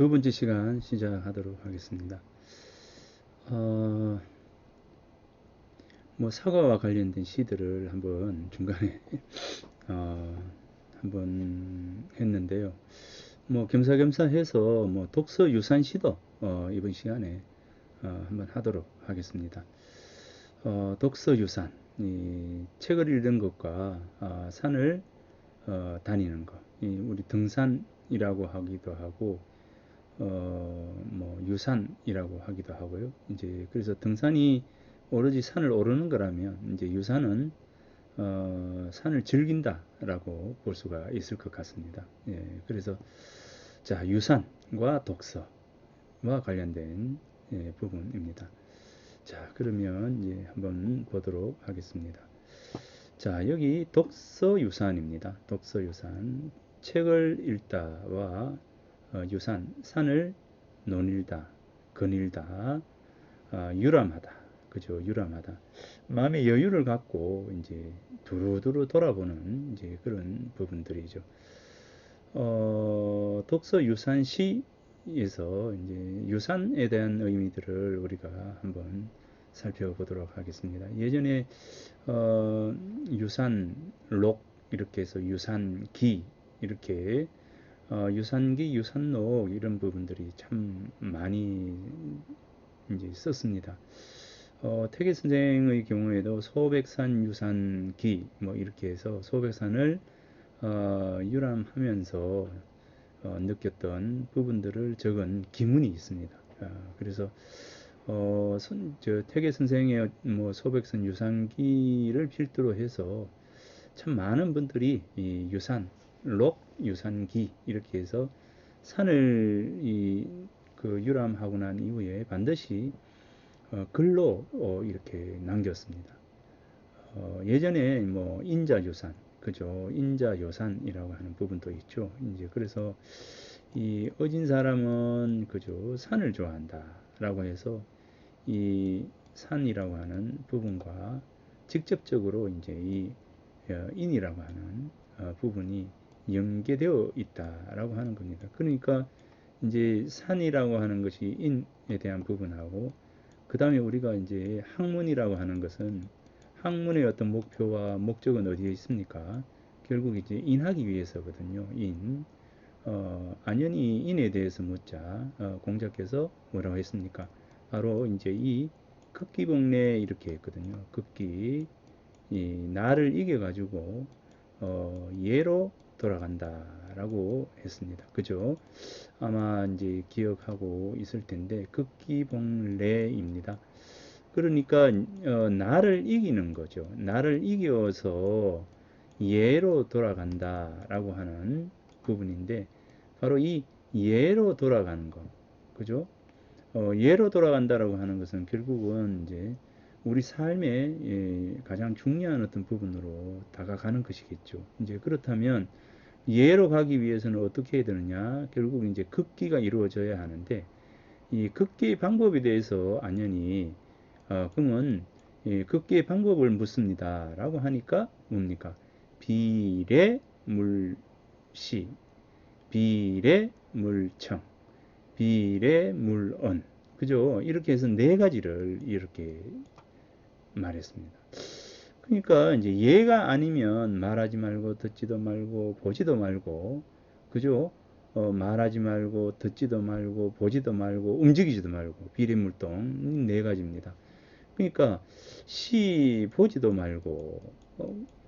두 번째 시간 시작하도록 하겠습니다. 어, 사과와 관련된 시들을 한번 중간에 어, 한번 했는데요. 겸사겸사 해서 독서 유산 시도 이번 시간에 한번 하도록 하겠습니다. 독서 유산, 이 책을 읽는 것과 산을 다니는 것, 우리 등산이라고 하기도 하고 유산이라고 하기도 하고요. 이제 그래서 등산이 오로지 산을 오르는 거라면 이제 유산은 산을 즐긴다라고 볼 수가 있을 것 같습니다. 예, 그래서 자, 유산과 독서와 관련된 부분입니다. 자, 그러면 이제 한번 보도록 하겠습니다. 자, 여기 독서 유산입니다. 독서 유산. 책을 읽다와 유산, 산을 논일다, 거닐다, 유람하다. 그죠? 유람하다. 마음의 여유를 갖고 이제 두루두루 돌아보는 이제 그런 부분들이죠. 독서 유산시에서 이제 유산에 대한 의미들을 우리가 한번 살펴보도록 하겠습니다. 예전에 유산록 이렇게 해서 유산기 이렇게 유산기, 유산록 이런 부분들이 참 많이 이제 썼습니다. 태계 선생의 경우에도 소백산 유산기 이렇게 해서 소백산을 유람하면서 느꼈던 부분들을 적은 기문이 있습니다. 그래서 태계 선생의 소백산 유산기를 필두로 해서 참 많은 분들이 이 유산록, 유산기 이렇게 해서 산을 유람하고 난 이후에 반드시 글로 이렇게 남겼습니다. 예전에 인자유산, 그죠? 인자요산이라고 하는 부분도 있죠. 이제 그래서 이 어진 사람은 그죠? 산을 좋아한다라고 해서 이 산이라고 하는 부분과 직접적으로 이제 이 인이라고 하는 부분이 연계되어 있다라고 하는 겁니다. 그러니까 이제 산이라고 하는 것이 인에 대한 부분하고 그 다음에 우리가 이제 학문이라고 하는 것은 학문의 어떤 목표와 목적은 어디에 있습니까? 결국 이제 인하기 위해서거든요. 안연히 인에 대해서 묻자. 공자께서 뭐라고 했습니까? 바로 이제 이 극기복례 이렇게 했거든요. 극기, 이 나를 이겨가지고 예로 돌아간다라고 했습니다. 그죠? 아마 이제 기억하고 있을 텐데 극기복례입니다. 그러니까 나를 이기는 거죠. 나를 이겨서 예로 돌아간다라고 하는 부분인데 바로 이 예로 돌아가는 것, 그죠? 예로 돌아간다라고 하는 것은 결국은 이제 우리 삶의 가장 중요한 어떤 부분으로 다가가는 것이겠죠. 이제 그렇다면 예로 가기 위해서는 어떻게 해야 되느냐? 결국 이제 극기가 이루어져야 하는데 이 극기의 방법에 대해서 안연히 그러면 극기의 방법을 묻습니다. 라고 하니까 뭡니까? 비례 물시, 비례 물청, 비례 물언. 그죠? 이렇게 해서 네 가지를 이렇게 말했습니다. 그러니까 이제 얘가 아니면 말하지 말고 듣지도 말고 보지도 말고 그죠? 말하지 말고 듣지도 말고 보지도 말고 움직이지도 말고 비례물동 네 가지입니다. 그러니까 시 보지도 말고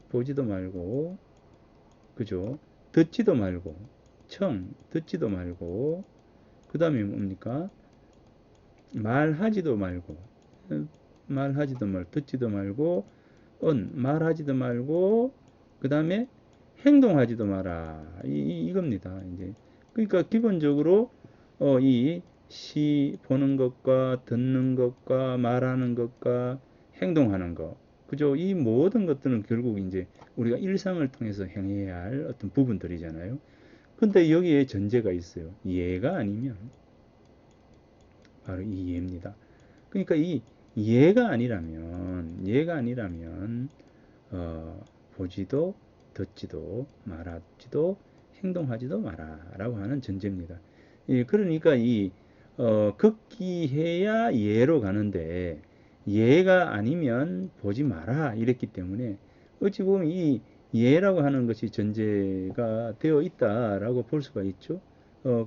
보지도 말고 그죠? 듣지도 말고 청 듣지도 말고 그 다음에 뭡니까? 말하지도 말고 말하지도 말고 듣지도 말고 말하지도 말고 그 다음에 행동하지도 마라 이겁니다. 이제 그러니까 기본적으로 이 시 보는 것과 듣는 것과 말하는 것과 행동하는 것 그죠? 이 모든 것들은 결국 이제 우리가 일상을 통해서 행해야 할 어떤 부분들이잖아요. 근데 여기에 전제가 있어요. 예가 아니면 바로 이 예입니다. 그러니까 이 얘가 아니라면 보지도 듣지도 말하지도 행동하지도 마라 라고 하는 전제입니다. 예, 그러니까 극기해야 예로 가는데 예가 아니면 보지 마라 이랬기 때문에 어찌 보면 이 예라고 하는 것이 전제가 되어 있다라고 볼 수가 있죠.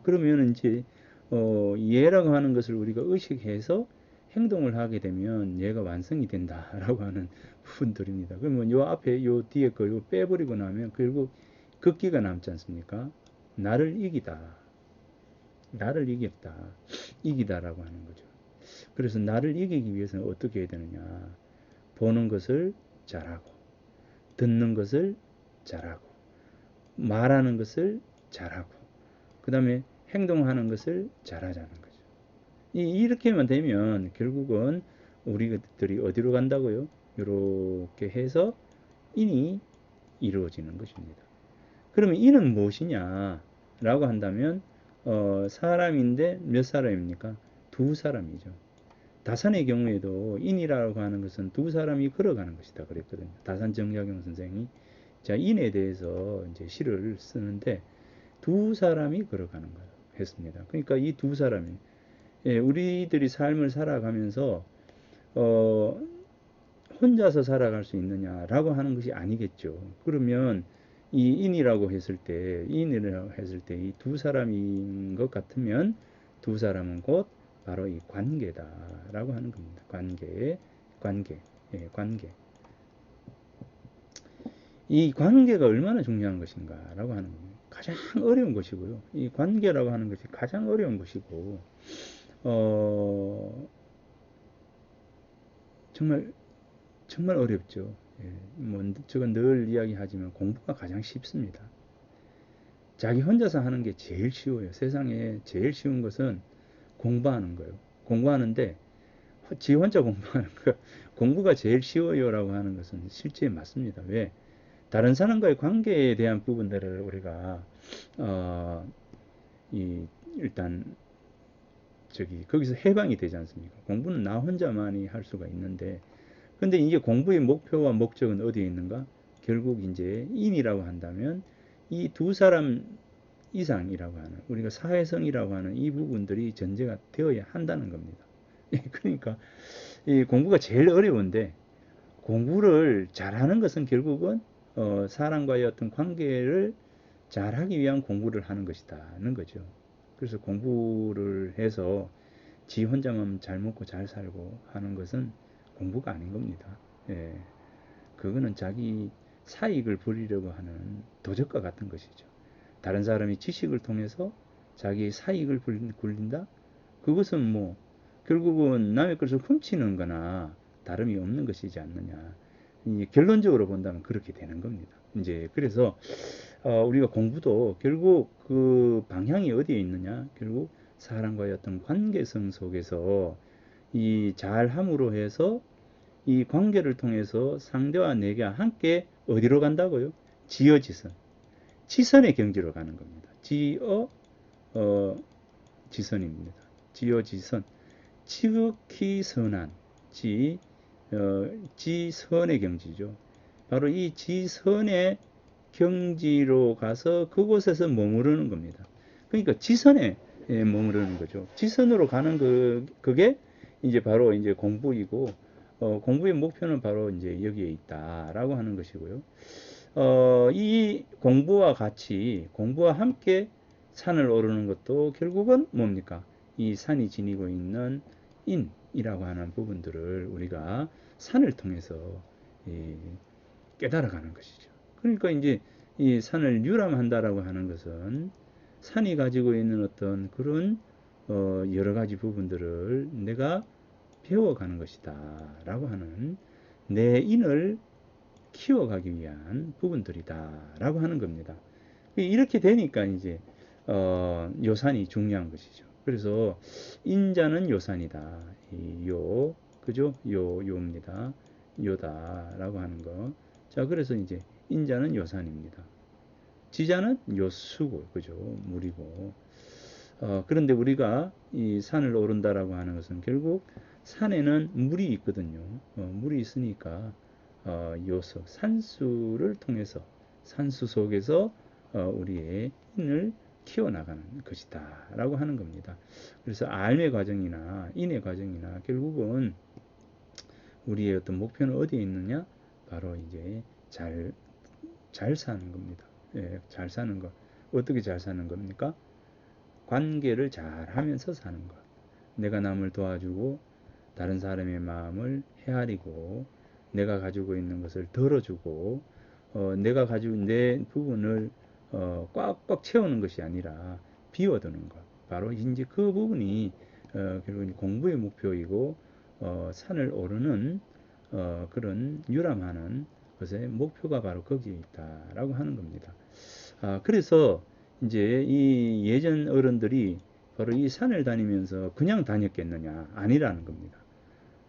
그러면 이제 예라고 하는 것을 우리가 의식해서 행동을 하게 되면 얘가 완성이 된다라고 하는 부분들입니다. 그러면 요 앞에 요 뒤에 거 빼버리고 나면 결국 극기가 남지 않습니까? 나를 이기다. 나를 이겼다. 이기다라고 하는 거죠. 그래서 나를 이기기 위해서는 어떻게 해야 되느냐. 보는 것을 잘하고, 듣는 것을 잘하고, 말하는 것을 잘하고, 그 다음에 행동하는 것을 잘하자는 거죠. 이렇게만 되면 결국은 우리들이 어디로 간다고요? 이렇게 해서 인이 이루어지는 것입니다. 그러면 인은 무엇이냐? 라고 한다면, 사람인데 몇 사람입니까? 두 사람이죠. 다산의 경우에도 인이라고 하는 것은 두 사람이 걸어가는 것이다 그랬거든요. 다산 정약용 선생이. 자, 인에 대해서 이제 시를 쓰는데 두 사람이 걸어가는 거예요. 했습니다. 그러니까 이 두 사람이, 예, 우리들이 삶을 살아가면서, 어, 혼자서 살아갈 수 있느냐라고 하는 것이 아니겠죠. 그러면 인이라고 했을 때 이 두 사람인 것 같으면 두 사람은 곧 바로 이 관계다라고 하는 겁니다. 관계, 예, 관계. 이 관계가 얼마나 중요한 것인가라고 하는 겁니다. 가장 어려운 것이고요. 이 관계라고 하는 것이 가장 어려운 것이고, 어, 정말 정말 어렵죠. 예, 뭐 제가 늘 이야기하지만 공부가 가장 쉽습니다. 자기 혼자서 하는 게 제일 쉬워요. 세상에 제일 쉬운 것은 공부하는 거예요. 공부하는데 지 혼자 공부하는 거 공부가 제일 쉬워요라고 하는 것은 실제 맞습니다. 왜? 다른 사람과의 관계에 대한 부분들을 우리가 어, 일단 거기서 해방이 되지 않습니까? 공부는 나 혼자만이 할 수가 있는데 근데 이게 공부의 목표와 목적은 어디에 있는가? 결국 이제 인이라고 한다면 이 두 사람 이상이라고 하는 우리가 사회성이라고 하는 이 부분들이 전제가 되어야 한다는 겁니다. 그러니까 이 공부가 제일 어려운데 공부를 잘하는 것은 결국은 사람과의 어떤 관계를 잘하기 위한 공부를 하는 것이다는 거죠. 그래서 공부를 해서 지 혼자만 잘 먹고 잘 살고 하는 것은 공부가 아닌 겁니다. 예, 그거는 자기 사익을 부리려고 하는 도적과 같은 것이죠. 다른 사람이 지식을 통해서 자기의 사익을 굴린다? 그것은 뭐 결국은 남의 것을 훔치는 거나 다름이 없는 것이지 않느냐. 결론적으로 본다면 그렇게 되는 겁니다. 이제 그래서 우리가 공부도 결국 그 방향이 어디에 있느냐? 결국 사람과의 어떤 관계성 속에서 이 잘함으로 해서 이 관계를 통해서 상대와 내가 함께 어디로 간다고요? 지어지선. 지선의 경지로 가는 겁니다. 지선입니다. 지어지선. 지극히 선한 지선의 경지죠. 바로 이 지선의 경지로 가서 그곳에서 머무르는 겁니다. 그러니까 지선에 머무르는 거죠. 지선으로 가는 그게 이제 바로 이제 공부이고, 공부의 목표는 바로 이제 여기에 있다라고 하는 것이고요. 이 공부와 함께 산을 오르는 것도 결국은 뭡니까? 이 산이 지니고 있는 인이라고 하는 부분들을 우리가 산을 통해서 깨달아가는 것이죠. 그러니까 이제 이 산을 유람한다라고 하는 것은 산이 가지고 있는 어떤 그런 여러 가지 부분들을 내가 배워가는 것이다 라고 하는 내 인을 키워가기 위한 부분들이다 라고 하는 겁니다. 이렇게 되니까 이제 요산이 중요한 것이죠. 그래서 인자는 요산이다. 그죠? 요입니다. 요다라고 하는 거. 자, 그래서 이제 인자는 요산입니다. 지자는 요수고, 그죠? 물이고. 그런데 우리가 이 산을 오른다라고 하는 것은 결국 산에는 물이 있거든요. 물이 있으니까 산수를 통해서 산수 속에서 우리의 인을 키워나가는 것이다 라고 하는 겁니다. 그래서 알매 과정이나 인해 과정이나 결국은 우리의 어떤 목표는 어디에 있느냐? 바로 이제 잘 사는 겁니다. 예, 잘 사는 것. 어떻게 잘 사는 겁니까? 관계를 잘 하면서 사는 것. 내가 남을 도와주고 다른 사람의 마음을 헤아리고 내가 가지고 있는 것을 덜어주고 내가 가지고 내 부분을 꽉꽉 채우는 것이 아니라 비워두는 것. 바로 이제 그 부분이 결국 공부의 목표이고 산을 오르는 그런 유람하는 것의 목표가 바로 거기에 있다라고 하는 겁니다. 그래서 이제 이 예전 어른들이 바로 이 산을 다니면서 그냥 다녔겠느냐? 아니라는 겁니다.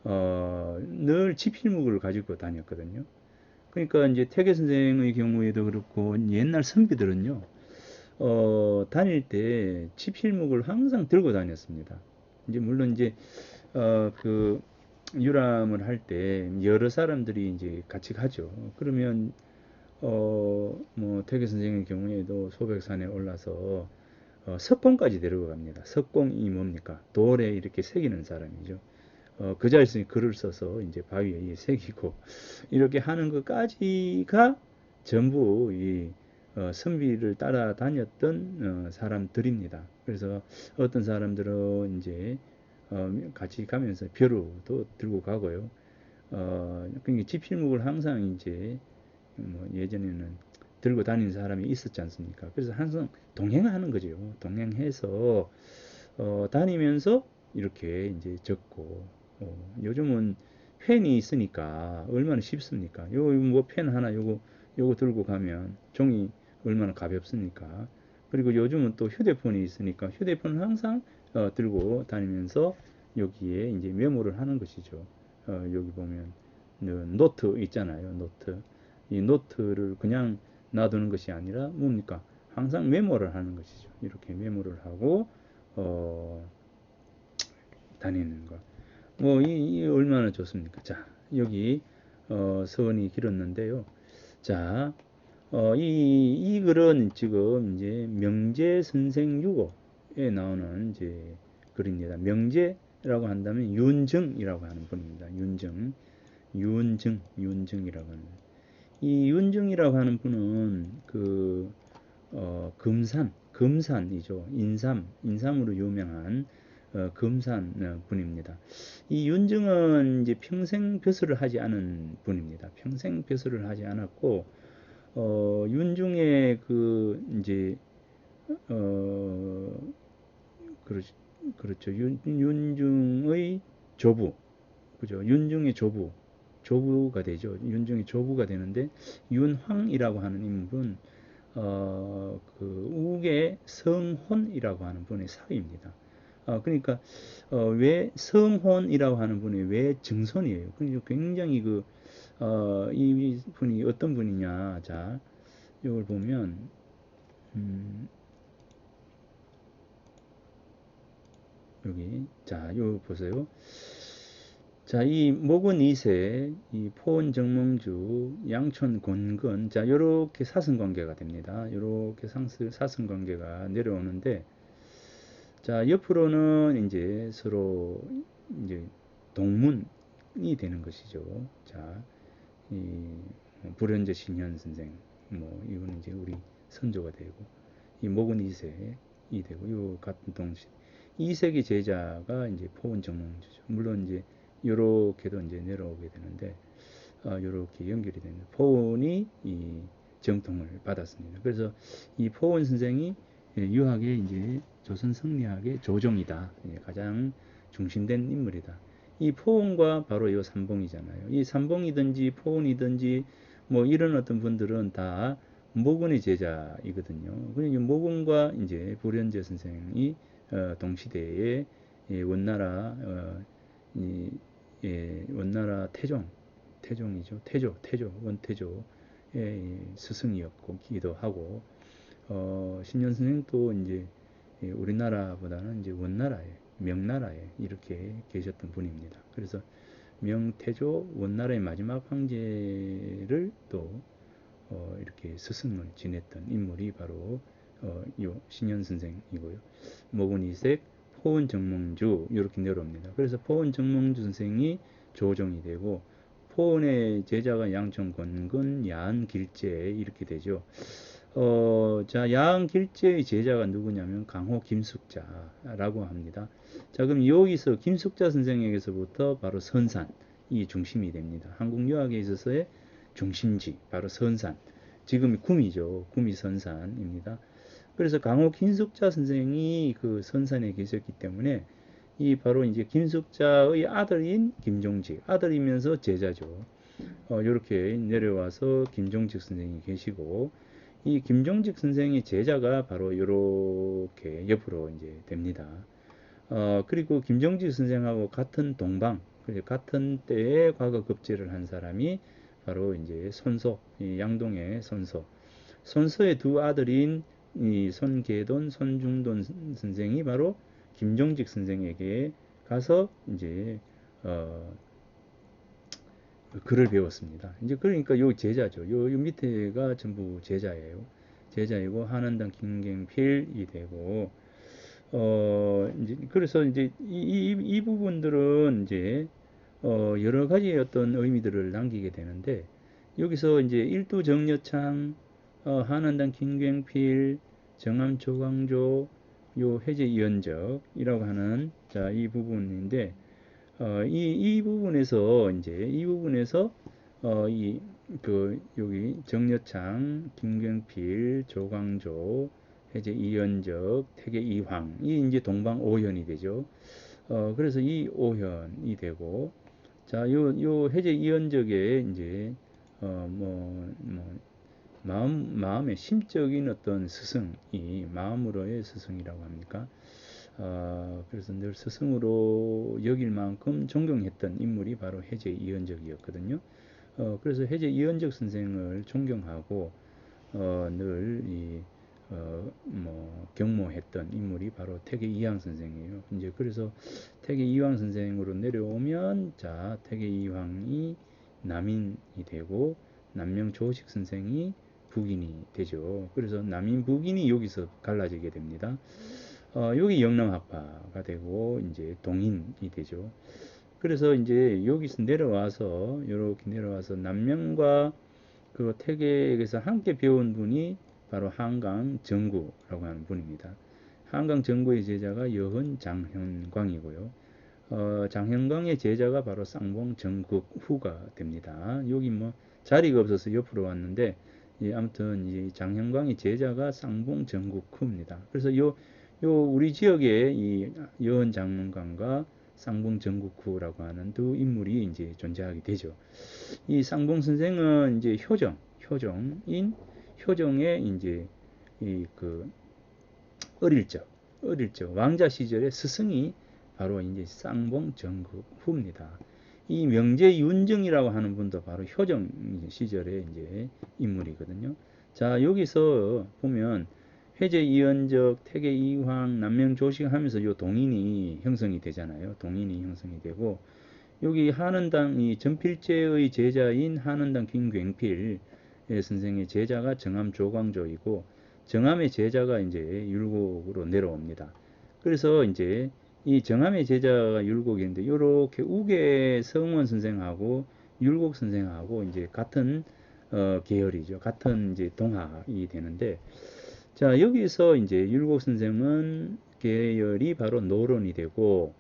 늘 지필묵을 가지고 다녔거든요. 그러니까 이제 태계 선생의 경우에도 그렇고 옛날 선비들은요, 다닐 때 지필묵을 항상 들고 다녔습니다. 이제 물론 이제 그 유람을 할 때 여러 사람들이 이제 같이 가죠. 그러면 뭐 태계 선생의 경우에도 소백산에 올라서 석공까지 데리고 갑니다. 석공이 뭡니까? 돌에 이렇게 새기는 사람이죠. 그 자리에서 글을 써서 이제 바위에 새기고 이렇게 하는 것까지가 전부 이 선비를 따라다녔던 사람들입니다. 그래서 어떤 사람들은 이제 같이 가면서 벼루도 들고 가고요. 그러니까 지필묵을 항상 이제 뭐 예전에는 들고 다니는 사람이 있었지 않습니까? 그래서 항상 동행하는 거죠. 동행해서 다니면서 이렇게 이제 적고 요즘은 펜이 있으니까 얼마나 쉽습니까? 요 뭐 펜 하나 요거 들고 가면 종이 얼마나 가볍습니까? 그리고 요즘은 또 휴대폰이 있으니까 휴대폰은 항상 들고 다니면서 여기에 이제 메모를 하는 것이죠. 여기 보면 노트 있잖아요. 노트. 이 노트를 그냥 놔두는 것이 아니라 뭡니까? 항상 메모를 하는 것이죠. 이렇게 메모를 하고 어, 다니는 것. 뭐, 이 얼마나 좋습니까? 자, 여기, 서원이 길었는데요. 자, 이 글은 지금 이제 명제선생유고에 나오는 이제 글입니다. 명제라고 한다면 윤증이라고 하는 분입니다. 윤증이라고 하는. 이 윤증이라고 하는 분은 금산이죠. 인삼으로 유명한 금산 분입니다. 이 윤증은 이제 평생 벼슬을 하지 않은 분입니다. 평생 벼슬을 하지 않았고, 윤중의 이제, 어, 그렇, 그렇죠. 윤중의 조부, 그죠. 윤중의 조부가 되죠. 윤중의 조부가 되는데, 윤황이라고 하는 인물은, 우계 성혼이라고 하는 분의 사위입니다. 그러니까 왜 성혼이라고 하는 분이 왜 증손이에요. 그러니까 굉장히 이 분이 어떤 분이냐. 자, 이걸 보면 음, 여기 자, 요 보세요. 자, 이 목은 이세, 이 포원 정몽주, 양촌 곤근, 자, 요렇게 사승관계가 됩니다. 요렇게 사승관계가 내려오는데, 자, 옆으로는 이제 서로 이제 동문이 되는 것이죠. 자, 이 불현재 신현 선생, 뭐 이거는 이제 우리 선조가 되고, 이 목은 이세이 되고, 요 같은 동시 이세기 제자가 이제 포원 정몽주죠. 물론 이제 요렇게도 이제 내려오게 되는데, 요렇게 연결이 됩니다. 포원이 이 정통을 받았습니다. 그래서 이 포원 선생이 유학의 이제 조선 성리학의 조종이다. 가장 중심된 인물이다. 이 포원과 바로 이 삼봉이잖아요. 이 삼봉이든지 포원이든지 뭐 이런 어떤 분들은 다 모근의 제자이거든요. 그러니까 모근과 이제 불현재 선생이 동시대에 원나라 원나라 태종이죠. 원태조의 스승이었고 기도 하고 신년 선생도 이제 우리나라보다는 이제 원나라에 명나라에 이렇게 계셨던 분입니다. 그래서 명태조 원나라의 마지막 황제를 또 이렇게 스승을 지냈던 인물이 바로 요 신현 선생이고요. 모근이색, 포은 정몽주 이렇게 내려옵니다. 그래서 포은 정몽주 선생이 조종이 되고 포은의 제자가 양천 권근, 야한 길제 이렇게 되죠. 자, 야한 길제의 제자가 누구냐면 강호 김숙자라고 합니다. 자, 그럼 여기서 김숙자 선생에게서부터 바로 선산이 중심이 됩니다. 한국 유학에 있어서의 중심지, 바로 선산. 지금 구미죠. 구미 선산입니다. 그래서 강호 김숙자 선생이 그 선산에 계셨기 때문에 이 바로 이제 김숙자의 아들인 김종직, 아들이면서 제자죠. 이렇게 내려와서 김종직 선생이 계시고 이 김종직 선생의 제자가 바로 이렇게 옆으로 이제 됩니다. 그리고 김종직 선생하고 같은 동방, 같은 때에 과거 급제를 한 사람이 바로 이제 손소, 이 양동의 손소. 손소의 두 아들인 이 손계돈, 손중돈 선생이 바로 김종직 선생에게 가서 이제 글을 배웠습니다. 이제 그러니까 요 제자죠. 요 밑에가 전부 제자예요. 제자이고 한원당 김갱필이 되고 이제 그래서 이제 이 부분들은 이제 여러 가지 어떤 의미들을 남기게 되는데 여기서 이제 일두 정여창, 한원당 김갱필, 정암 조광조, 요 해제 이연적이라고 하는 자, 이 부분인데 이 부분에서 이제 이 부분에서 여기 정여창, 김경필, 조광조, 해제 이연적, 태계 이황이 이제 동방 오현이 되죠. 그래서 이 오현이 되고 자, 요 해제 이연적에 이제 마음의 심적인 어떤 스승이 마음으로의 스승이라고 합니까? 그래서 늘 스승으로 여길 만큼 존경했던 인물이 바로 해제 이현적이었거든요. 그래서 해제 이현적 선생을 존경하고 늘 경모했던 인물이 바로 태계 이황 선생이에요. 이제 그래서 태계 이황 선생으로 내려오면 자, 태계 이황이 남인이 되고 남명 조식 선생이 북인이 되죠. 그래서 남인 북인이 여기서 갈라지게 됩니다. 여기 영남학파가 되고 이제 동인이 되죠. 그래서 이제 여기서 내려와서 이렇게 내려와서 남명과 그 태계에서 함께 배운 분이 바로 한강 정구라고 하는 분입니다. 한강 정구의 제자가 여흔 장현광이고요. 장현광의 제자가 바로 쌍봉 정국후가 됩니다. 여기 뭐 자리가 없어서 옆으로 왔는데 아무튼 이 장현광의 제자가 쌍봉 정국후입니다. 그래서 요 우리 지역에 이 여흔 장문관과 쌍봉 정국후라고 하는 두 인물이 이제 존재하게 되죠. 이 쌍봉 선생은 이제 효정의 이제 어릴 적 왕자 시절의 스승이 바로 이제 쌍봉 정국후입니다. 이 명제 윤정이라고 하는 분도 바로 효정 시절의 이제 인물이거든요. 자, 여기서 보면 해제 이연적, 태계 이황, 남명 조식 하면서 요 동인이 형성이 되잖아요. 동인이 형성이 되고 여기 한원당 이 전필제의 제자인 한원당 김굉필 선생의 제자가 정암 조광조이고 정암의 제자가 이제 율곡으로 내려옵니다. 그래서 이제 이 정암의 제자가 율곡인데 이렇게 우계 성원 선생하고 율곡 선생하고 이제 같은 계열이죠. 같은 이제 동학이 되는데 자, 여기서 이제 율곡 선생은 계열이 바로 노론이 되고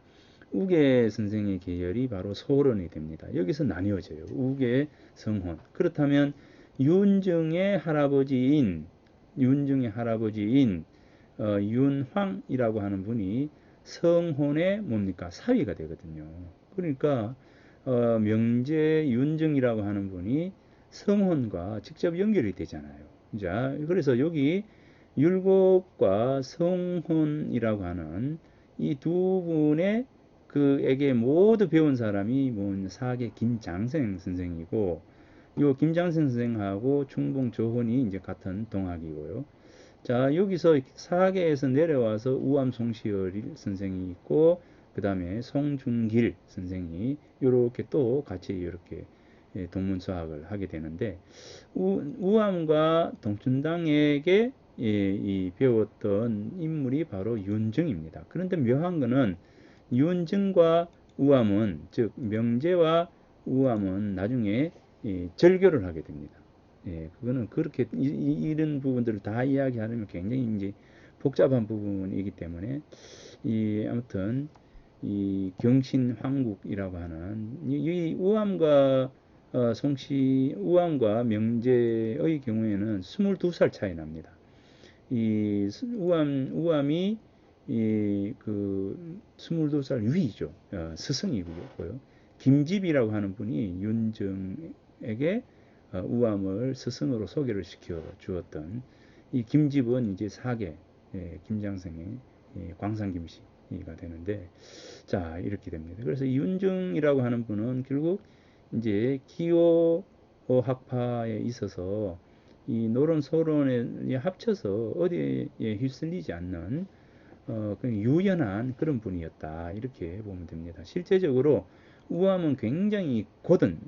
우계 선생의 계열이 바로 소론이 됩니다. 여기서 나뉘어져요. 우계, 성혼. 그렇다면 윤정의 할아버지인 윤황이라고 하는 분이 성혼의 뭡니까? 사위가 되거든요. 그러니까 명제 윤정이라고 하는 분이 성혼과 직접 연결이 되잖아요. 자, 그래서 여기 율곡과 성혼이라고 하는 이 두 분의 그에게 모두 배운 사람이 사계 김장생 선생이고 요 김장생 선생하고 충봉 조헌이 이제 같은 동학이고요. 자, 여기서 사계에서 내려와서 우암 송시열 선생이 있고 그 다음에 송중길 선생이 이렇게 또 같이 이렇게 동문서학을 하게 되는데 우암과 동춘당에게 이 배웠던 인물이 바로 윤증입니다. 그런데 묘한 거는 윤증과 우암은, 즉 명제와 우암은 나중에 절교를 하게 됩니다. 그거는 그렇게 이런 부분들을 다 이야기하려면 굉장히 이제 복잡한 부분이기 때문에 아무튼 이 경신황국이라고 하는 이 우암과 우암과 명제의 경우에는 22살 차이 납니다. 이 우암이 그 22살 위죠. 스승이고요. 김집이라고 하는 분이 윤정에게 우암을 스승으로 소개를 시켜 주었던 이 김집은 이제 사계 김장생의 광산김씨가 되는데, 자 이렇게 됩니다. 그래서 이 윤정이라고 하는 분은 결국 이제 기호 학파에 있어서 이 노론 소론에 합쳐서 어디에 휩쓸리지 않는 유연한 그런 분이었다, 이렇게 보면 됩니다. 실제적으로 우암은 굉장히 god은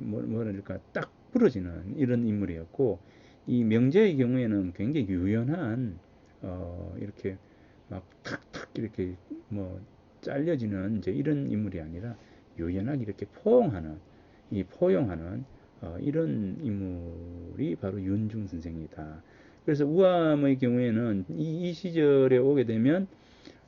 뭐랄까 딱 부러지는 이런 인물이었고, 이 명제의 경우에는 굉장히 유연한 이렇게 막 탁탁 이렇게 뭐 잘려지는 이제 이런 인물이 아니라 유연하게 이렇게 포용하는 이런 인물이 바로 윤중 선생이다. 그래서 우암의 경우에는 이 시절에 오게 되면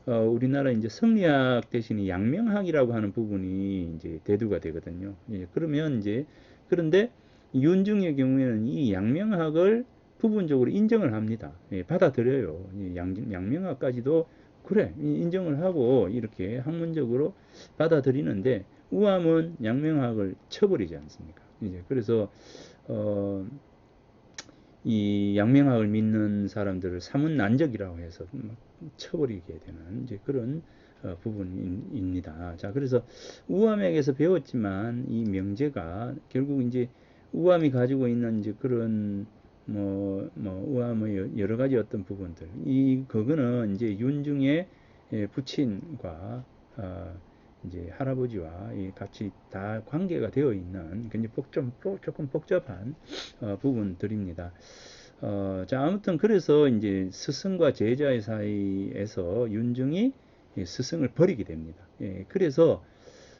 우리나라 이제 성리학 대신에 양명학이라고 하는 부분이 이제 대두가 되거든요. 그러면 이제 그런데 윤중의 경우에는 이 양명학을 부분적으로 인정을 합니다. 받아들여요. 양명학까지도 그래 인정을 하고 이렇게 학문적으로 받아들이는데, 우암은 양명학을 쳐버리지 않습니까? 이제 그래서 어, 이 양명학을 믿는 사람들을 사문난적이라고 해서 막 쳐버리게 되는 이제 그런 부분입니다. 자, 그래서 우암에게서 배웠지만 이 명제가 결국 이제 우암이 가지고 있는 이제 그런 우암의 여러 가지 어떤 부분들, 그거는 이제 윤중의 부친과 이제 할아버지와 같이 다 관계가 되어 있는 굉장히 조금 복잡한 부분들입니다. 자, 아무튼 그래서 이제 스승과 제자의 사이에서 윤중이 스승을 버리게 됩니다. 그래서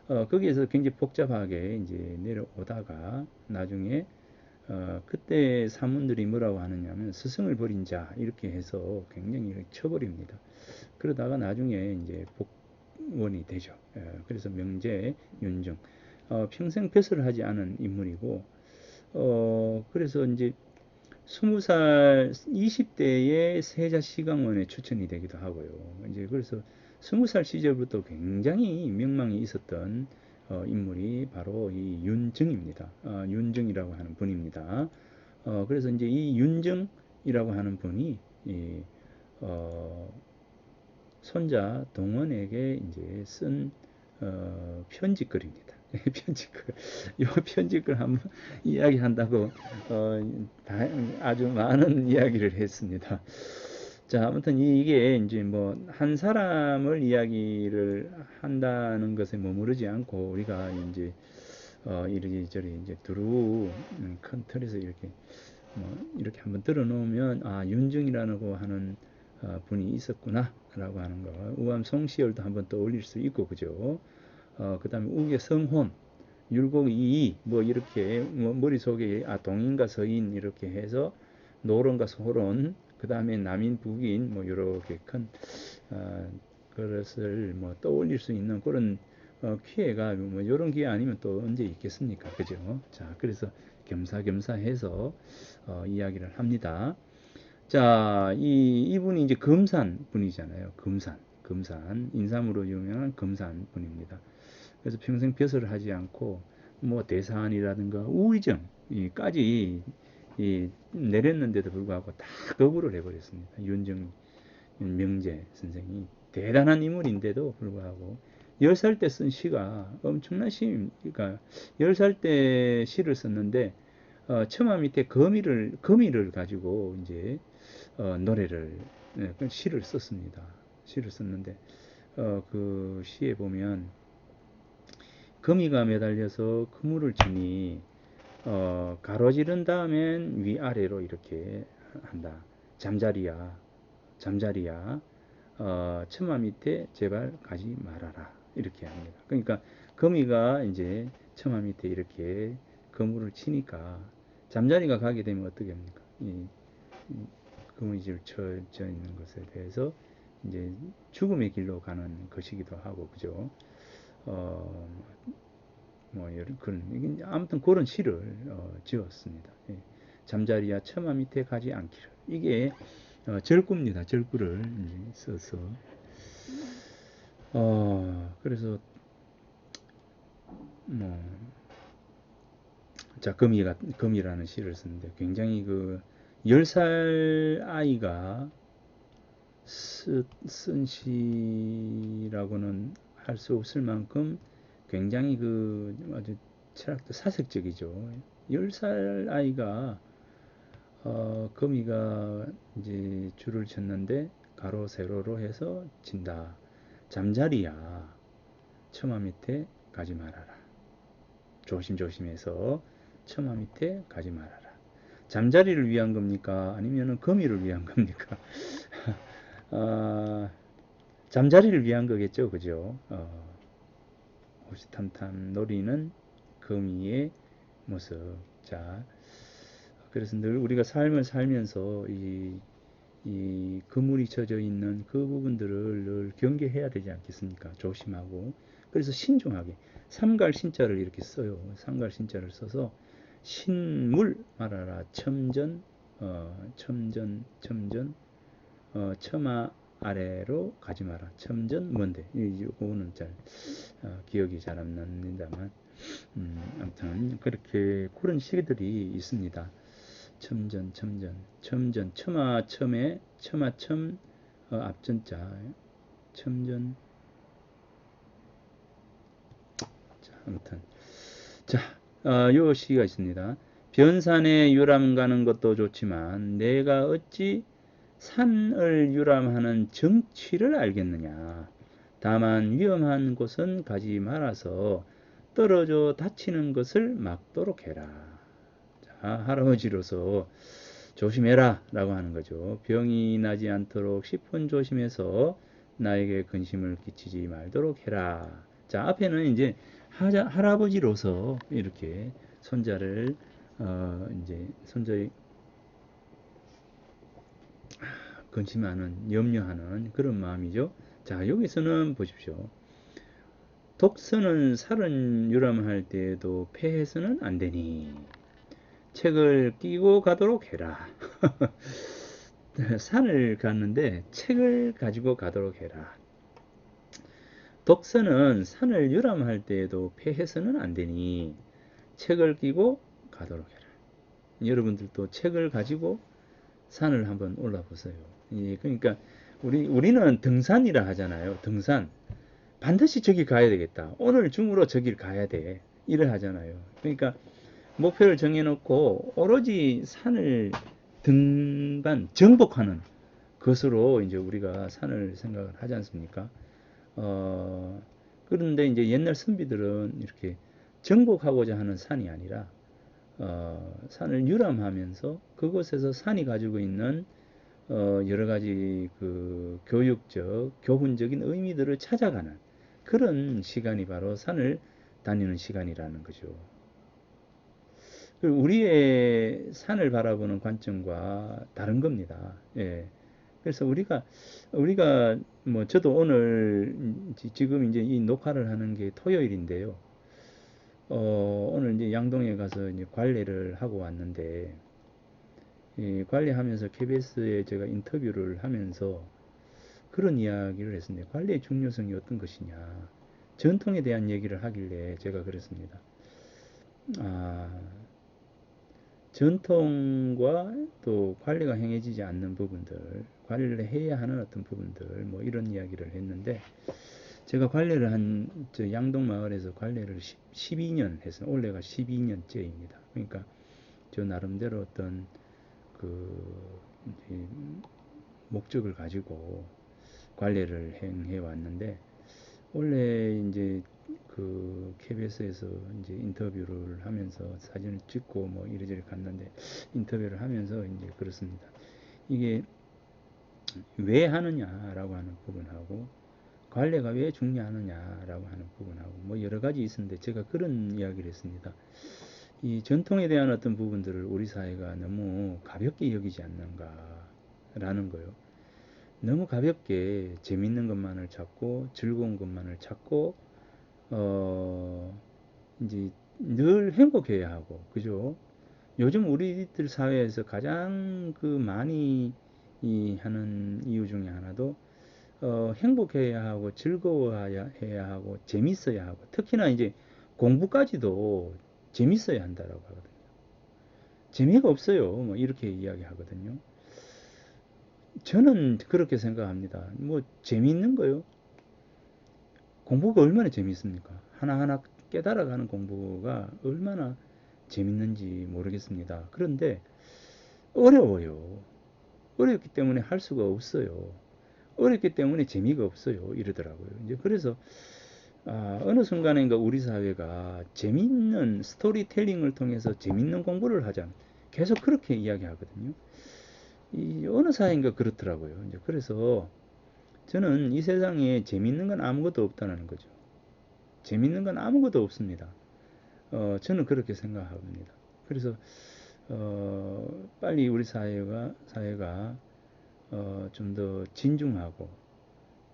거기에서 굉장히 복잡하게 이제 내려오다가 나중에 그때 사문들이 뭐라고 하느냐면 스승을 버린 자 이렇게 해서 굉장히 이렇게 쳐버립니다. 그러다가 나중에 이제 복원이 되죠. 그래서 명제 윤중 평생 벼슬을 하지 않은 인물이고, 그래서 이제 20살 20대의 세자 시강원에 추천이 되기도 하고요. 이제 그래서 20살 시절부터 굉장히 명망이 있었던 인물이 바로 이 윤증입니다. 윤증이라고 하는 분입니다. 그래서 이제 이 윤증이라고 하는 분이 어, 손자 동원에게 이제 쓴 편지글입니다. 편지글. 이 편지글 한번 이야기한다고 아주 많은 이야기를 했습니다. 자, 아무튼 이게 이제 뭐 한 사람을 이야기를 한다는 것에 머무르지 않고 우리가 이제 이리저리 이제 두루 큰 틀에서 이렇게 이렇게 한번 들어놓으면 윤중이라고 하는 분이 있었구나라고 하는 거, 우암 송시열도 한번 떠올릴 수 있고, 그죠? 그 다음에 우계 성혼, 율곡이이, 뭐 이렇게 머릿속에 동인과 서인 이렇게 해서 노론과 소론, 그 다음에 남인 북인 뭐 이렇게 큰 그것을 뭐 떠올릴 수 있는 그런 기회가 뭐 이런 기회 아니면 또 언제 있겠습니까? 그죠? 자, 그래서 겸사겸사해서 이야기를 합니다. 자, 이분이 이제 금산 분이잖아요. 금산. 인삼으로 유명한 금산 분입니다. 그래서 평생 벼슬을 하지 않고, 뭐, 대산이라든가 우의정까지 내렸는데도 불구하고 다 거부를 해버렸습니다. 명제 선생이. 대단한 인물인데도 불구하고, 10살 때 쓴 시가 엄청난 시입니까? 10살 때 시를 썼는데, 처마 밑에 거미를 가지고 이제 노래를 시를 썼습니다. 시를 썼는데 그 시에 보면 거미가 매달려서 그물을 치니 가로지른 다음엔 위아래로 이렇게 한다. 잠자리야, 잠자리야, 처마 밑에 제발 가지 말아라. 이렇게 합니다. 그러니까 거미가 이제 처마 밑에 이렇게 그물을 치니까 잠자리가 가게 되면 어떻게 합니까? 이 거미줄 쳐져 있는 것에 대해서 이제 죽음의 길로 가는 것이기도 하고, 그죠? 어, 뭐, 그런, 아무튼 그런 시를 지었습니다. 예. 잠자리야 처마 밑에 가지 않기를. 이게 절구입니다. 절구를 이제 써서. 그래서, 뭐, 자, 거미라는 시를 썼는데 굉장히 그 10살 아이가 쓴 시라고는 할 수 없을 만큼 굉장히 그 아주 철학도 사색적이죠. 10살 아이가 거미가 이제 줄을 쳤는데 가로 세로로 해서 친다. 잠자리야. 처마 밑에 가지 말아라. 조심조심해서 처마 밑에 가지 말아라. 잠자리를 위한 겁니까? 아니면 거미를 위한 겁니까? 어, 잠자리를 위한 거겠죠, 그죠? 호시탐탐 노리는 거미의 모습. 자, 그래서 늘 우리가 삶을 살면서 이 그물이 젖어 있는 그 부분들을 늘 경계해야 되지 않겠습니까? 조심하고. 그래서 신중하게. 삼갈 신자를 이렇게 써요. 삼갈 신자를 써서 신물 말하라. 첨전, 첨전, 처마 아래로 가지 마라. 첨전 뭔데? 이거는 잘 기억이 잘 안 납니다만, 아무튼 그렇게 그런 시들이 있습니다. 첨전, 처마 첨에 처마 첨 앞전자 첨전. 자, 아무튼 자, 요 시가 있습니다. 변산에 유람 가는 것도 좋지만 내가 어찌 산을 유람하는 정취를 알겠느냐. 다만 위험한 곳은 가지 말아서 떨어져 다치는 것을 막도록 해라. 자, 할아버지로서 조심해라 라고 하는 거죠. 병이 나지 않도록 10분 조심해서 나에게 근심을 끼치지 말도록 해라. 자, 앞에는 이제 할아버지로서 이렇게 손자를 이제 손자의 근심하는, 염려하는 그런 마음이죠. 자, 여기서는 보십시오. 독서는 살은 유람할 때에도 패해서는 안 되니 책을 끼고 가도록 해라. 산을 갔는데 책을 가지고 가도록 해라. 독서는 산을 유람할 때에도 패해서는 안 되니 책을 끼고 가도록 해라. 여러분들도 책을 가지고 산을 한번 올라보세요. 그러니까 우리는 등산이라 하잖아요. 등산. 반드시 저기 가야 되겠다. 오늘 중으로 저길 가야 돼. 이래 하잖아요. 그러니까 목표를 정해놓고 오로지 산을 등반, 정복하는 것으로 이제 우리가 산을 생각을 하지 않습니까? 그런데 이제 옛날 선비들은 이렇게 정복하고자 하는 산이 아니라 산을 유람하면서 그곳에서 산이 가지고 있는 여러 가지 그 교육적, 교훈적인 의미들을 찾아가는 그런 시간이 바로 산을 다니는 시간이라는 거죠. 우리의 산을 바라보는 관점과 다른 겁니다. 예. 그래서 우리가 뭐 저도 오늘 지금 이제 이 녹화를 하는 게 토요일인데요. 오늘 이제 양동에 가서 이제 관리를 하고 왔는데 이 관리하면서 KBS에 제가 인터뷰를 하면서 그런 이야기를 했습니다. 관리의 중요성이 어떤 것이냐. 전통에 대한 얘기를 하길래 제가 그랬습니다. 아, 전통과 또 관리가 행해지지 않는 부분들, 관리를 해야 하는 어떤 부분들, 뭐 이런 이야기를 했는데, 제가 관리를 저 양동 마을에서 관리를 12년 했어요. 올해가 12년째입니다. 그러니까 저 나름대로 어떤 그 목적을 가지고 관리를 행해 왔는데, 원래 이제 그 KBS에서 이제 인터뷰를 하면서 사진을 찍고 뭐 이리저리 갔는데 인터뷰를 하면서 이제 그렇습니다. 이게 왜 하느냐라고 하는 부분하고 관례가 왜 중요하느냐라고 하는 부분하고 뭐 여러 가지 있었는데 제가 그런 이야기를 했습니다. 이 전통에 대한 어떤 부분들을 우리 사회가 너무 가볍게 여기지 않는가라는 거요. 너무 가볍게 재밌는 것만을 찾고 즐거운 것만을 찾고 어 이제 늘 행복해야 하고 그죠? 요즘 우리들 사회에서 가장 그 많이 하는 이유 중에 하나도 행복해야 하고 즐거워야 해야 하고 재밌어야 하고 특히나 이제 공부까지도 재밌어야 한다라고 하거든요. 재미가 없어요. 뭐 이렇게 이야기하거든요. 저는 그렇게 생각합니다. 뭐 재미있는 거요. 공부가 얼마나 재밌습니까? 하나하나 깨달아가는 공부가 얼마나 재밌는지 모르겠습니다. 그런데 어려워요. 어렵기 때문에 할 수가 없어요. 어렵기 때문에 재미가 없어요. 이러더라고요. 이제 그래서 어느 순간인가 우리 사회가 재밌는 스토리텔링을 통해서 재밌는 공부를 하자. 계속 그렇게 이야기하거든요. 이 어느 사회인가 그렇더라고요. 이제 그래서 저는 이 세상에 재밌는 건 아무것도 없다는 거죠. 재밌는 건 아무것도 없습니다. 저는 그렇게 생각합니다. 그래서 빨리 우리 사회가 좀 더 진중하고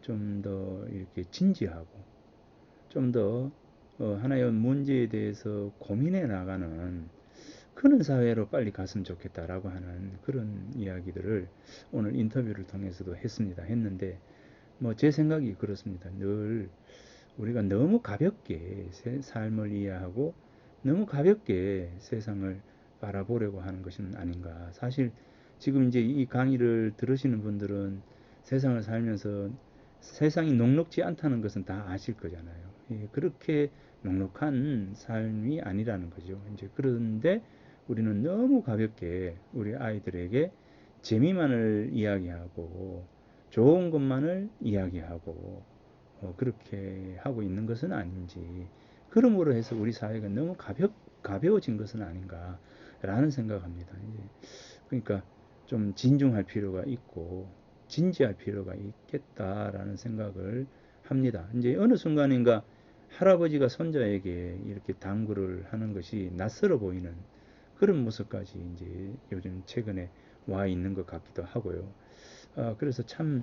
좀 더 이렇게 진지하고 좀 더 하나의 문제에 대해서 고민해 나가는 그런 사회로 빨리 갔으면 좋겠다라고 하는 그런 이야기들을 오늘 인터뷰를 통해서도 했는데 뭐 제 생각이 그렇습니다. 늘 우리가 너무 가볍게 삶을 이해하고 너무 가볍게 세상을 바라보려고 하는 것은 아닌가. 사실 지금 이제 이 강의를 들으시는 분들은 세상을 살면서 세상이 녹록지 않다는 것은 다 아실 거잖아요. 예, 그렇게 녹록한 삶이 아니라는 거죠. 이제 그런데 우리는 너무 가볍게 우리 아이들에게 재미만을 이야기하고 좋은 것만을 이야기하고 그렇게 하고 있는 것은 아닌지 그러므로 해서 우리 사회가 너무 가벼워진 것은 아닌가라는 생각합니다. 그러니까 좀 진중할 필요가 있고 진지할 필요가 있겠다라는 생각을 합니다. 이제 어느 순간인가 할아버지가 손자에게 이렇게 당구를 하는 것이 낯설어 보이는 그런 모습까지 이제 요즘 최근에 와 있는 것 같기도 하고요. 그래서 참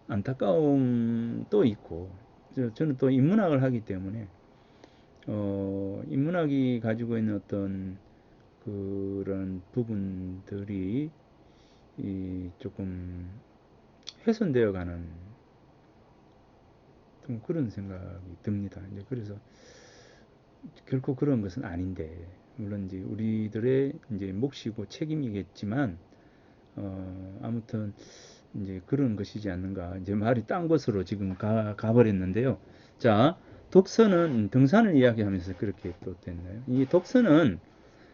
안타까움도 있고 저는 또 인문학을 하기 때문에 인문학이 가지고 있는 어떤 그런 부분들이 조금 훼손되어 가는 좀 그런 생각이 듭니다. 이제 그래서 결코 그런 것은 아닌데 물론 이제 우리들의 이제 몫이고 책임이겠지만 아무튼 이제 그런 것이지 않는가. 이제 말이 딴 것으로 지금 가버렸는데요. 자, 독서는 등산을 이야기하면서 그렇게 또 됐나요? 이 독서는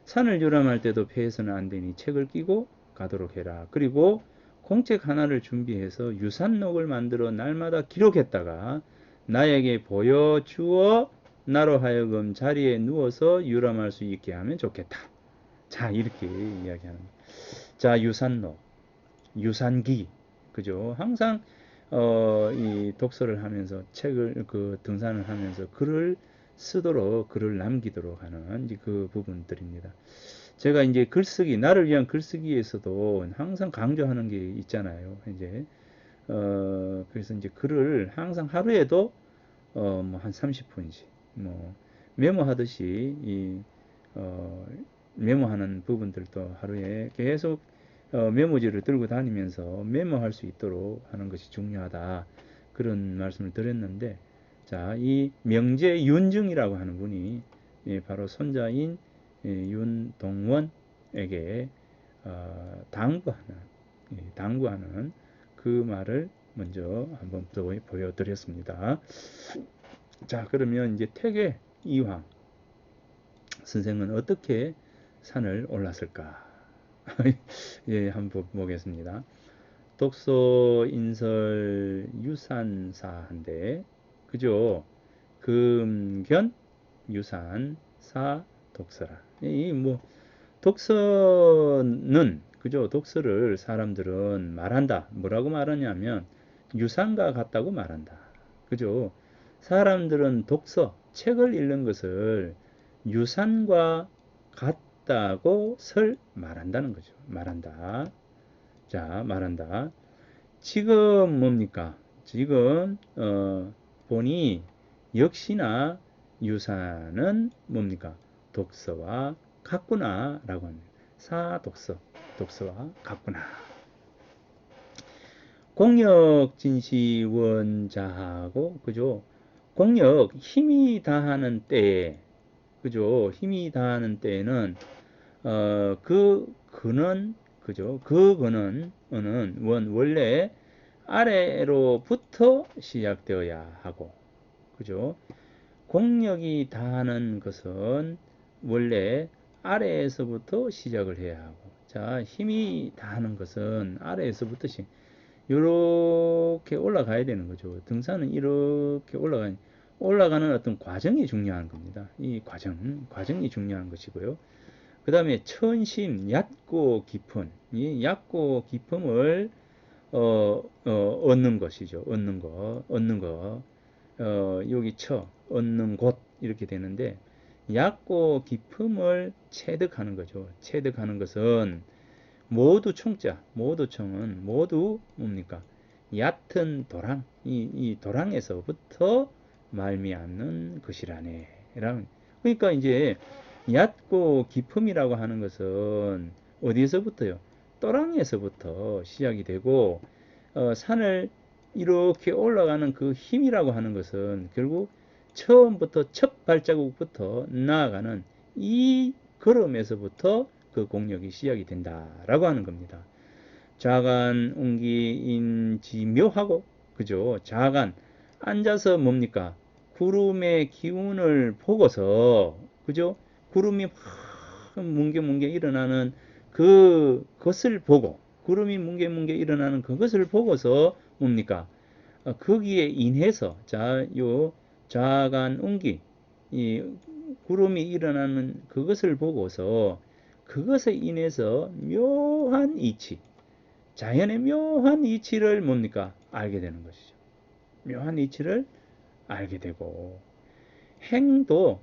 산을 유람할 때도 배에서는 안 되니 책을 끼고 가도록 해라. 그리고 공책 하나를 준비해서 유산록을 만들어 날마다 기록했다가 나에게 보여주어 나로 하여금 자리에 누워서 유람할 수 있게 하면 좋겠다. 자, 이렇게 이야기하는 거예요. 자, 유산록, 유산기, 그죠? 항상 이 독서를 하면서 책을 등산을 하면서 글을 쓰도록 글을 남기도록 하는 이제 그 부분들입니다. 제가 이제 글쓰기 나를 위한 글쓰기에서도 항상 강조하는 게 있잖아요. 이제 그래서 이제 글을 항상 하루에도 뭐 한 30분씩 뭐 메모하듯이 어, 메모하는 부분들도 하루에 계속 메모지를 들고 다니면서 메모할 수 있도록 하는 것이 중요하다. 그런 말씀을 드렸는데, 자, 이 명재윤증이라고 하는 분이 바로 손자인 윤동원에게 당부하는 그 말을 먼저 한번 보여드렸습니다. 자, 그러면 이제 태계 이황 선생은 어떻게 산을 올랐을까? 예, 한번 보겠습니다. 독서 인설 유산사한데 그죠? 금견 유산 사 독서라. 이 뭐 독서는 그죠? 독서를 사람들은 말한다. 뭐라고 말하냐면 유산과 같다고 말한다. 그죠? 사람들은 독서, 책을 읽는 것을 유산과 같다고 말한다는 거죠. 말한다. 자, 말한다. 지금 뭡니까? 지금 보니 역시나 유사는 뭡니까? 독서와 같구나 라고 합니다. 사독서, 독서와 같구나. 공력 진시 원자하고 그죠? 공력 힘이 다하는 때에 그죠? 힘이 다하는 때에는 그 근은 그죠? 그 근은 원래 아래로부터 시작되어야 하고 그죠? 공력이 다하는 것은 원래 아래에서부터 시작을 해야 하고 자 힘이 다하는 것은 아래에서부터 이렇게 올라가야 되는 거죠. 등산은 이렇게 올라가는 어떤 과정이 중요한 겁니다. 이 과정이 중요한 것이고요. 그 다음에 천심, 얕고 깊은, 이 얕고 깊음을 얻는 것이죠. 얻는 거. 여기 얻는 곳 이렇게 되는데 얕고 깊음을 체득하는 거죠. 체득하는 것은 모두 청은 모두 뭡니까? 얕은 도랑, 이 도랑에서부터 말미암는 것이라네. 그러니까 이제 얕고 깊음이라고 하는 것은 어디에서부터요? 또랑에서부터 시작이 되고 산을 이렇게 올라가는 그 힘이라고 하는 것은 결국 처음부터 첫 발자국부터 나아가는 이 걸음에서부터 그 공력이 시작이 된다라고 하는 겁니다. 자간, 웅기, 묘하고 그죠? 자간 앉아서 뭡니까? 구름의 기운을 보고서 그죠? 구름이 확 뭉게뭉게 일어나는 그것을 보고 구름이 뭉게뭉게 일어나는 그것을 보고서 뭡니까? 거기에 인해서 요 자간, 웅기 이 구름이 일어나는 그것을 보고서 그것에 인해서 묘한 이치, 자연의 묘한 이치를 뭡니까? 알게 되는 것이죠. 묘한 이치를 알게 되고 행도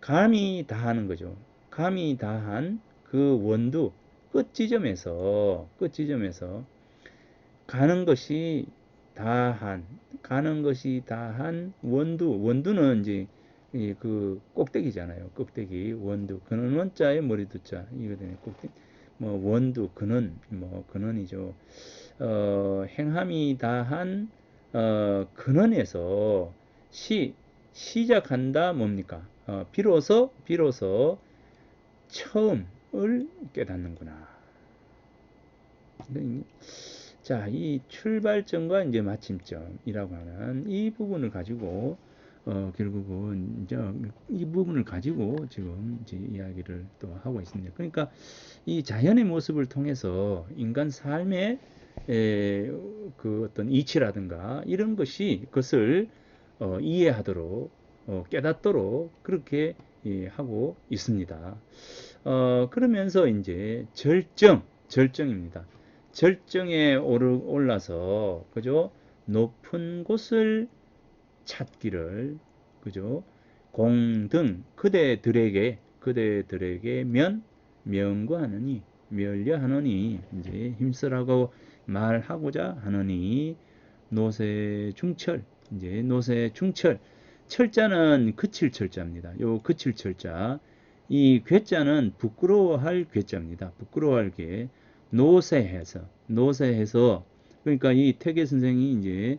감이 다하는 거죠. 감이 다한 그 원두 끝지점에서 가는 것이 다한 원두는 이제 그 꼭대기잖아요. 꼭대기 원두 근원 원자에 머리 두자 이거 되네. 꼭대기 뭐 원두 근원이죠. 행함이 다한 근원에서 시작한다 뭡니까? 비로소 처음을 깨닫는구나. 자, 이 출발점과 이제 마침점이라고 하는 이 부분을 가지고 결국은 이제 이 부분을 가지고 지금 이제 이야기를 또 하고 있습니다. 그러니까 이 자연의 모습을 통해서 인간 삶의 그 어떤 이치라든가 이런 것을 이해하도록 깨닫도록 그렇게 하고 있습니다. 그러면서 이제 절정입니다. 절정에 올라서 그죠? 높은 곳을 찾기를 그죠? 공등 그대들에게 명구하느니 멸려하느니 이제 힘쓰라고 말하고자 하느니 노세중철 이제 노세중철 철자는 그칠 철자입니다. 요 그칠 철자 이 괴자는 부끄러워할 괴자입니다. 부끄러워할 게 노세해서 그러니까 이 태계 선생이 이제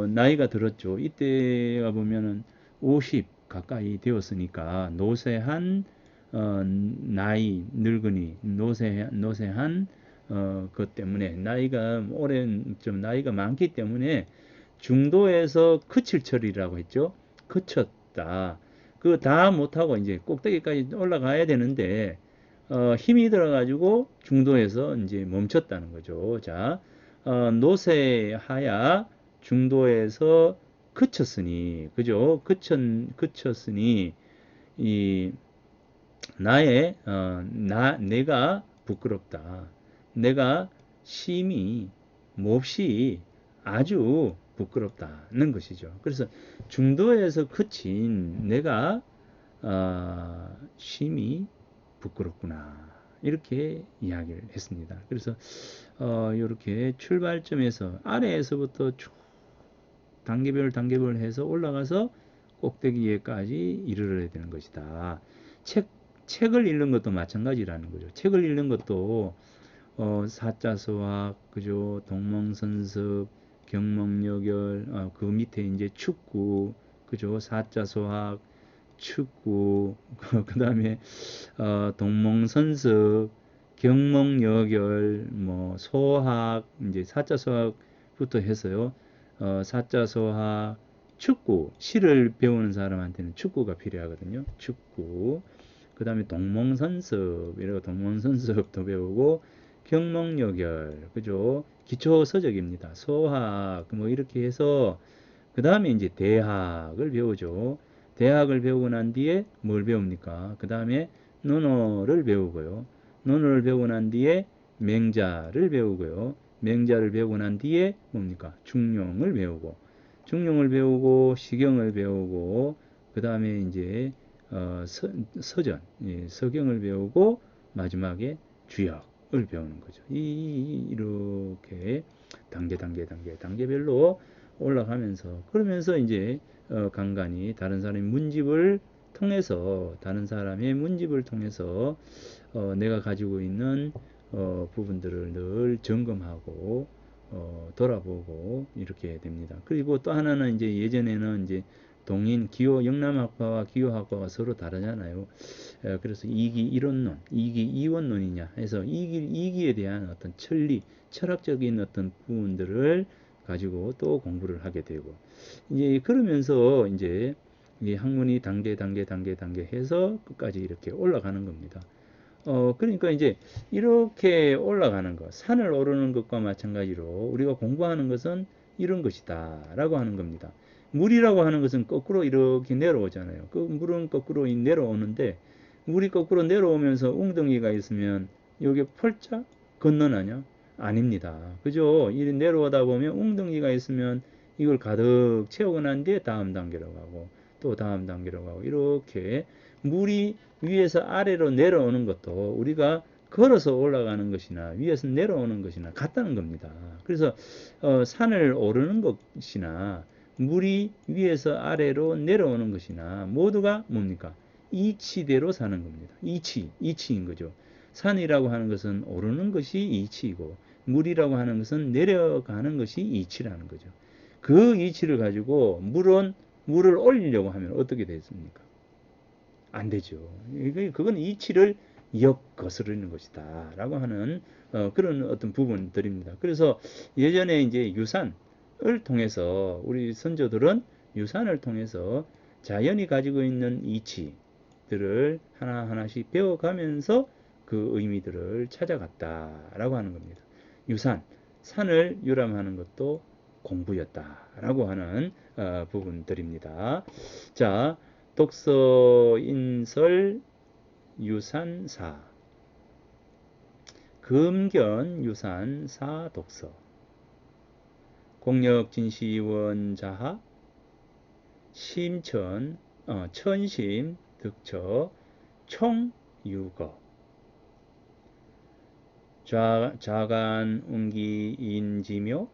나이가 들었죠. 이때가 보면은 50 가까이 되었으니까 노세한 나이 늙은이 노세한 것 때문에 나이가 오랜 좀 나이가 많기 때문에 중도에서 그칠철이라고 했죠. 그쳤다. 그 다 못하고 이제 꼭대기까지 올라가야 되는데 힘이 들어가지고 중도에서 이제 멈췄다는 거죠. 자, 노세하야 중도에서 그쳤으니, 그죠? 그쳤으니, 이, 내가 부끄럽다. 내가 심히 몹시 아주 부끄럽다는 것이죠. 그래서 중도에서 그친 내가 심히 부끄럽구나 이렇게 이야기를 했습니다. 그래서 이렇게 출발점에서 아래에서부터 쭉 단계별 해서 올라가서 꼭대기에까지 이르러야 되는 것이다. 책을 읽는 것도 마찬가지라는 거죠. 책을 읽는 것도 사자서학, 그죠? 동몽선섭, 경몽여결, 그 밑에 이제 축구, 그죠? 사자서학, 축구, 그 다음에 동몽선섭, 경몽여결, 뭐 소학, 이제 사자서학부터 해서요. 사자서학, 축구, 시를 배우는 사람한테는 축구가 필요하거든요. 축구. 그 다음에 동몽선섭, 이래고 동몽선섭도 배우고, 경몽여결, 그죠? 기초서적입니다. 소학, 뭐 이렇게 해서, 그 다음에 이제 대학을 배우죠. 대학을 배우고 난 뒤에 뭘 배웁니까? 그 다음에 논어를 배우고요. 논어를 배우고 난 뒤에 맹자를 배우고요. 맹자를 배우고 난 뒤에 뭡니까? 중용을 배우고, 중용을 배우고, 시경을 배우고, 그 다음에 이제 서전, 예, 서경을 배우고, 마지막에 주역을 배우는 거죠. 이렇게 단계별로 올라가면서, 그러면서 이제 간간히 다른 사람의 문집을 통해서, 다른 사람의 문집을 통해서 내가 가지고 있는 부분들을 늘 점검하고 돌아보고 이렇게 됩니다. 그리고 또 하나는 이제 예전에는 이제 동인 기호 영남학파와 기호학파가 서로 다르잖아요. 그래서 이기 이론론, 이기 이원론이냐 해서 이기에 대한 어떤 철학적인 어떤 부분들을 가지고 또 공부를 하게 되고, 이제 그러면서 이제 이 학문이 단계 해서 끝까지 이렇게 올라가는 겁니다. 그러니까 이제 이렇게 올라가는 것, 산을 오르는 것과 마찬가지로 우리가 공부하는 것은 이런 것이다 라고 하는 겁니다. 물이라고 하는 것은 거꾸로 이렇게 내려오잖아요. 그 물은 거꾸로 내려오는데, 물이 거꾸로 내려오면서 웅덩이가 있으면 여기 펄짝 건너나냐? 아닙니다. 그죠? 이리 내려오다 보면 웅덩이가 있으면 이걸 가득 채우고 난 뒤에 다음 단계로 가고, 또 다음 단계로 가고, 이렇게 물이 위에서 아래로 내려오는 것도 우리가 걸어서 올라가는 것이나 위에서 내려오는 것이나 같다는 겁니다. 그래서 산을 오르는 것이나 물이 위에서 아래로 내려오는 것이나 모두가 뭡니까? 이치대로 사는 겁니다. 이치인 거죠. 산이라고 하는 것은 오르는 것이 이치이고, 물이라고 하는 것은 내려가는 것이 이치라는 거죠. 그 이치를 가지고 물을 올리려고 하면 어떻게 됐습니까? 안 되죠. 그건 이치를 역거스르는 것이다 라고 하는 그런 어떤 부분들입니다. 그래서 예전에 이제 유산을 통해서 우리 선조들은 유산을 통해서 자연이 가지고 있는 이치들을 하나하나씩 배워가면서 그 의미들을 찾아갔다라고 하는 겁니다. 유산, 산을 유람하는 것도 공부였다라고 하는 부분들입니다. 자, 독서, 인설, 유산사, 금견, 유산, 사, 독서, 공력, 진시원, 자하, 심천, 천심, 득처, 총, 유거, 좌간, 운기, 인지묘,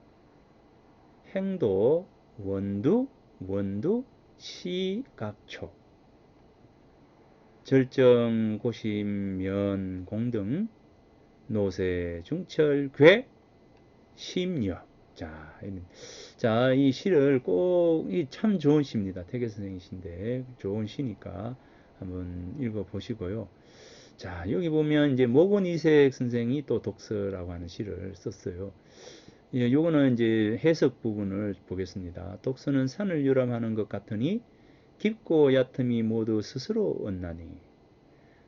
행도, 원두, 시각초, 절정, 고심, 면, 공등, 노세, 중철, 괴, 심려. 자, 이 시를 꼭, 이 참 좋은 시입니다. 태계 선생님 시인데, 좋은 시니까 한번 읽어보시고요. 자, 여기 보면 이제 모곤 이색 선생이 또 독서라고 하는 시를 썼어요. 예, 요거는 이제 해석 부분을 보겠습니다. 독서는 산을 유람하는 것 같으니 깊고 얕음이 모두 스스로 얻나니,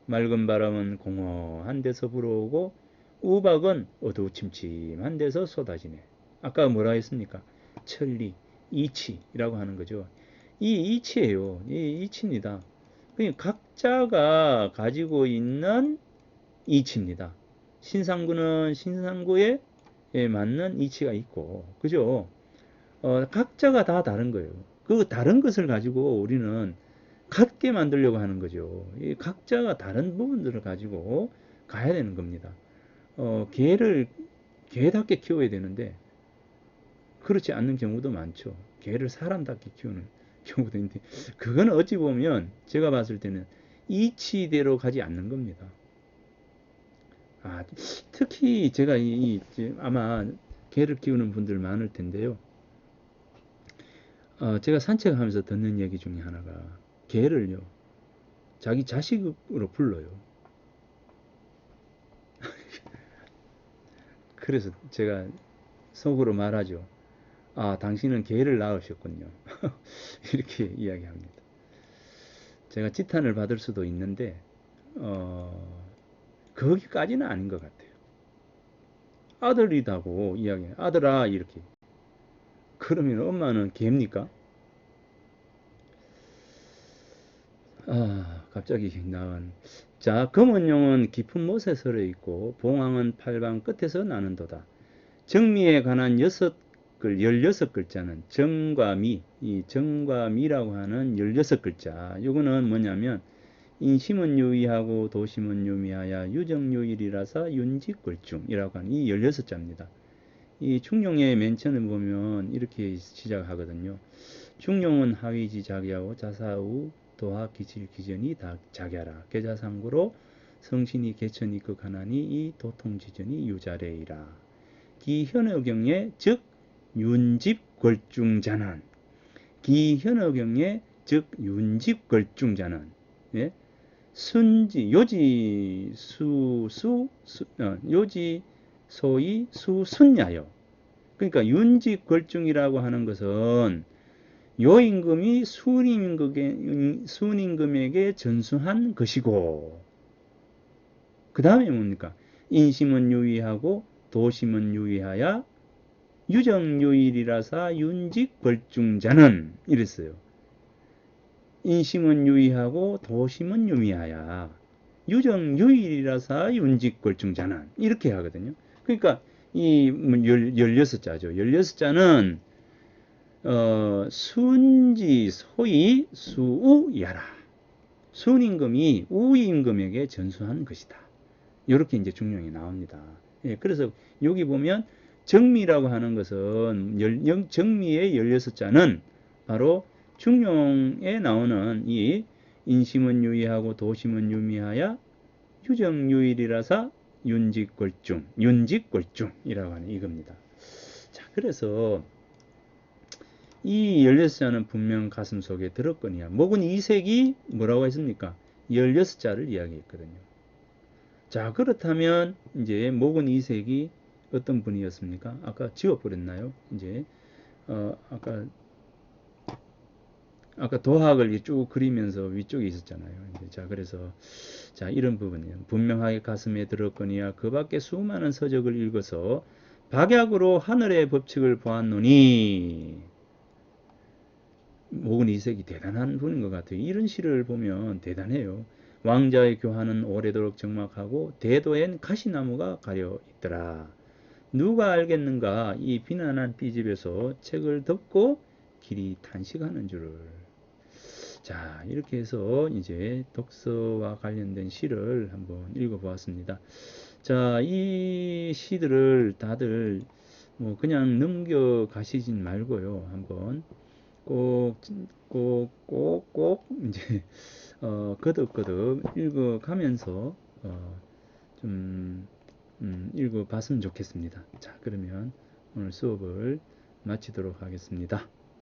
맑은 바람은 공허한 데서 불어오고 우박은 어두침침한 데서 쏟아지네. 아까 뭐라 했습니까? 천리, 이치라고 하는 거죠. 이 이치예요. 이 이치입니다. 그러니까 각자가 가지고 있는 이치입니다. 신상구는 신상구에 맞는 이치가 있고, 그죠? 각자가 다 다른 거예요. 그 다른 것을 가지고 우리는 같게 만들려고 하는 거죠. 이 각자가 다른 부분들을 가지고 가야 되는 겁니다. 개를 개답게 키워야 되는데 그렇지 않는 경우도 많죠. 개를 사람답게 키우는 경우도 있는데 그거는 어찌 보면 제가 봤을 때는 이치대로 가지 않는 겁니다. 특히 제가 아마 개를 키우는 분들 많을 텐데요. 제가 산책하면서 듣는 얘기 중에 하나가 개를요, 자기 자식으로 불러요. 그래서 제가 속으로 말하죠. 당신은 개를 낳으셨군요. 이렇게 이야기합니다. 제가 지탄을 받을 수도 있는데, 거기까지는 아닌 것 같아요. 아들이다고 이야기해요. 아들아, 이렇게. 그러면 엄마는 개입니까? 갑자기 나온. 자, 검은 용은 깊은 못에 설어 있고, 봉황은 팔방 끝에서 나는도다. 정미에 관한 16글자는 정과 미, 이 정과 미라고 하는 16글자. 요거는 뭐냐면, 인심은 유의하고 도심은 유미하여 유정유일이라서 윤직걸중이라고 하는 이 16자입니다. 이 충룡의 맨 처음에 보면 이렇게 시작하거든요. 충룡은 하위지 자기하고 자사우 도하 기칠 기전이 다 자기하라. 계자상구로 성신이 개천이 극하나니 이 도통지전이 유자래이라. 기현어경에 즉 윤집걸중자난. 기현어경에 즉 윤집걸중자난. 예? 순지 요지 요지 소위 수순야요. 그러니까 윤직걸중이라고 하는 것은 요 임금이 순임금에게 전수한 것이고, 그 다음에 뭡니까? 인심은 유의하고 도심은 유의하여 유정유일이라사 윤직걸중자는 이랬어요. 인심은 유의하고 도심은 유미하여 유정유일이라사 윤직걸중자는 이렇게 하거든요. 그러니까 이 16자죠. 16자는 순지 소위 수우야라. 순임금이 우임금에게 전수한 것이다. 이렇게 이제 중용이 나옵니다. 예, 그래서 여기 보면 정미라고 하는 것은 정미의 16자는 바로 중용에 나오는 이 인심은 유의하고 도심은 유미하여 유정유일이라서 윤직걸중이라고 하는 이겁니다. 자, 그래서 이 16자는 분명 가슴 속에 들었거니와 목은 이색이 뭐라고 했습니까? 16자를 이야기했거든요. 자, 그렇다면 이제 목은 이색이 어떤 분이었습니까? 아까 지워버렸나요? 이제 아까 도학을 쭉 그리면서 위쪽에 있었잖아요. 자, 그래서 자, 이런 부분이에요. 분명하게 가슴에 들었거니와 그 밖에 수많은 서적을 읽어서 박약으로 하늘의 법칙을 보았노니. 목은 이색이 대단한 분인 것 같아요. 이런 시를 보면 대단해요. 왕자의 교화는 오래도록 적막하고 대도엔 가시나무가 가려 있더라. 누가 알겠는가 이 비난한 삐집에서 책을 덮고 길이 탄식하는 줄을. 자, 이렇게 해서 이제 독서와 관련된 시를 한번 읽어보았습니다. 자, 이 시들을 다들 뭐 그냥 넘겨가시진 말고요. 한번 꼭 이제 거듭거듭 읽어가면서 좀 읽어봤으면 좋겠습니다. 자, 그러면 오늘 수업을 마치도록 하겠습니다.